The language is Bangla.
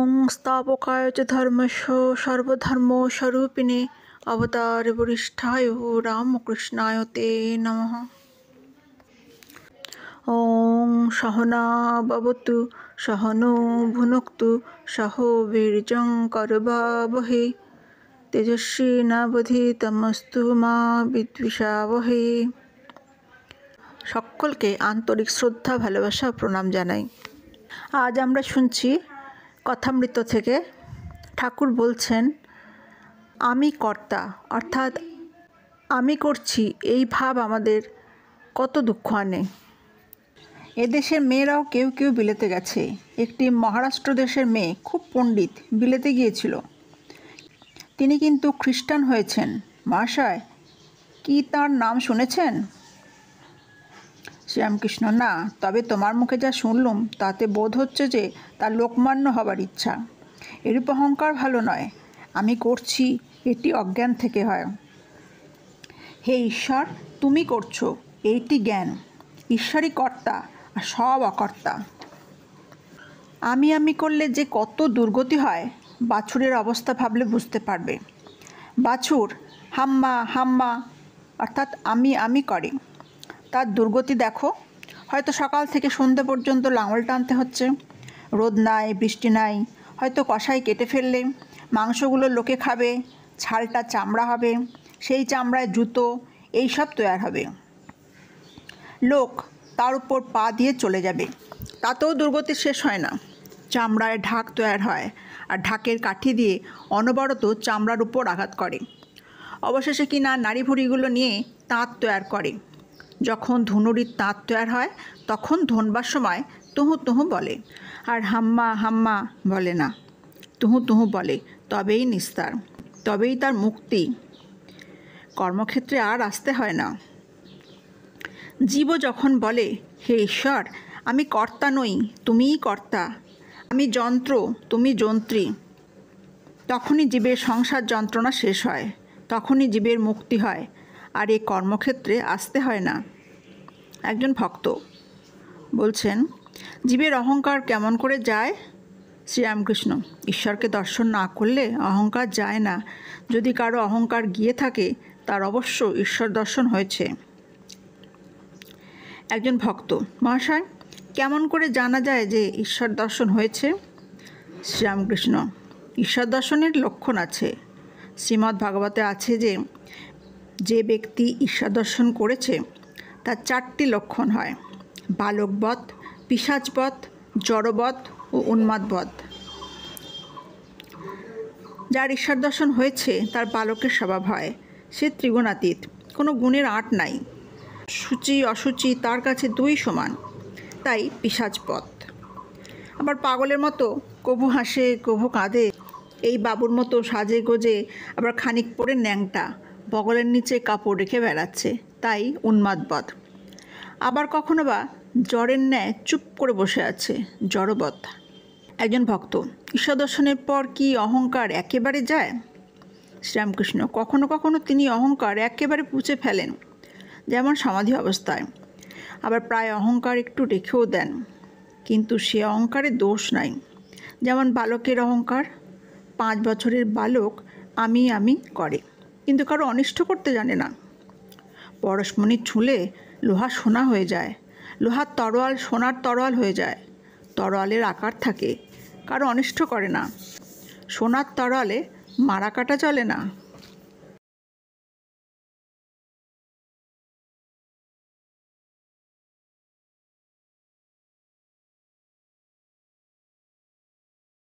ওং স্থাপকায় চ ধর্মস্য সর্বধর্মস্বরূপিণে অবতার বরিষ্ঠায় রামকৃষ্ণায় তে নমঃ। ওং সহনা ভবতু সহনো ভুনক্তু সহ বীর্যং করবাবহৈ তেজস্বিনাবধীতমস্তু মা বিদ্বিষাবহৈ। সকলকে আন্তরিক শ্রদ্ধা, ভালোবাসা, প্রণাম জানাই। আজ আমরা শুনছি কথামৃত থেকে। ঠাকুর বলছেন, আমি কর্তা, অর্থাৎ আমি করছি, এই ভাব আমাদের কত দুঃখ আনে। এদেশের মেয়েরাও কেউ কেউ বিলেতে গেছে। একটি মহারাষ্ট্র দেশের মেয়ে, খুব পণ্ডিত, বিলেতে গিয়েছিল। তিনি কিন্তু খ্রিস্টান হয়েছেন। মহাশয়, কি তার নাম শুনেছেন? শ্রীরামকৃষ্ণ: না, তবে তোমার মুখে যা শুনলুম তাতে বোধ হচ্ছে যে তার লোকমান্য হবার ইচ্ছা। এরূপ অহংকার ভালো নয়। আমি করছি, এটি অজ্ঞান থেকে হয়। হে ঈশ্বর, তুমি করছো, এইটি জ্ঞান। ঈশ্বরই কর্তা আর সব অকর্তা। আমি করলে যে কত দুর্গতি হয়, বাছুরের অবস্থা ভাবলে বুঝতে পারবে। বাছুর হাম্মা হাম্মা অর্থাৎ আমি করে, তার দুর্গতি দেখো। হয়তো সকাল থেকে সন্ধ্যা পর্যন্ত লাঙল টানতে হচ্ছে। রোদ নাই, বৃষ্টি নাই। হয়তো কষাই কেটে ফেললে মাংসগুলো লোকে খাবে, ছালটা চামড়া হবে, সেই চামড়ায় জুতো, এই সব তৈরি হবে। লোক তার উপর পা দিয়ে চলে যাবে, তাতেও দুর্গতি শেষ হয় না। চামড়ায় ঢাক তৈরি হয়, আর ঢাকের কাঠি দিয়ে অনবরত চামড়ার উপর আঘাত করে। অবশেষে কিনা নাড়ি ভুঁড়িগুলো নিয়ে তাঁত তৈরি করে। যখন ধুনুরির তাঁত তৈরি হয়, তখন ধনবার সময় তুহু তুহু বলে, আর হাম্মা হাম্মা বলে না। তুহু তুহু বলে, তবেই নিস্তার, তবেই তার মুক্তি। কর্মক্ষেত্রে আর আসতে হয় না। জীবও যখন বলে, হে ঈশ্বর, আমি কর্তা নই, তুমিই কর্তা, আমি যন্ত্র, তুমি যন্ত্রী, তখনই জীবের সংসার যন্ত্রণা শেষ হয়, তখনই জীবের মুক্তি হয়, আর এই কর্মক্ষেত্রে আসতে হয় না। একজন ভক্ত বলছেন, জীবের অহংকার কেমন করে যায়? শ্রীরামকৃষ্ণ: ঈশ্বরকে দর্শন না করলে অহংকার যায় না। যদি কারো অহংকার গিয়ে থাকে, তার অবশ্য ঈশ্বর দর্শন হয়েছে। একজন ভক্ত: মহাশয়, কেমন করে জানা যায় যে ঈশ্বর দর্শন হয়েছে? শ্রীরামকৃষ্ণ: ঈশ্বর দর্শনের লক্ষণ আছে। শ্রীমদ্ ভাগবতে আছে যে যে ব্যক্তি ঈশ্বর দর্শন করেছে তার 4টি লক্ষণ হয়: বালকবধ, পিশাচবধ, জড়বধ ও উন্মাদবধ। যার ঈশ্বর দর্শন হয়েছে তার বালকের স্বভাব হয়। সে ত্রিগুণাতীত, কোনো গুণের আঁট নাই। সূচি অসুচি তার কাছে দুই সমান, তাই পিশাচবধ। আবার পাগলের মতো কভু হাসে কভু কাঁদে, এই বাবুর মতো সাজে গোজে আবার খানিক পরে ন্যাংটা, বগলের নিচে কাপড় রেখে বেড়াচ্ছে, তাই উন্মাদবধ। আবার কখনো বা জ্বরের ন্যায় চুপ করে বসে আছে, জড়বধ। একজন ভক্ত: ঈশ্বর দর্শনের পর কি অহংকার একেবারে যায়? শ্রীরামকৃষ্ণ: কখনো কখনো তিনি অহংকার একেবারে পুঁছে ফেলেন, যেমন সমাধি অবস্থায়। আবার প্রায় অহংকার একটু রেখেও দেন, কিন্তু সে অহংকারে দোষ নাই। যেমন বালকের অহংকার। 5 বছরের বালক আমি করে, কিন্তু কারো অনিষ্ট করতে জানে না। পরশমণি ছুঁলে লোহা সোনা হয়ে যায়, লোহার তরোয়াল সোনার তরোয়াল হয়ে যায়। তরোয়ালের আকার থাকে, কারো অনিষ্ট করে না। সোনার তরোয়ালে মারা কাটা চলে না।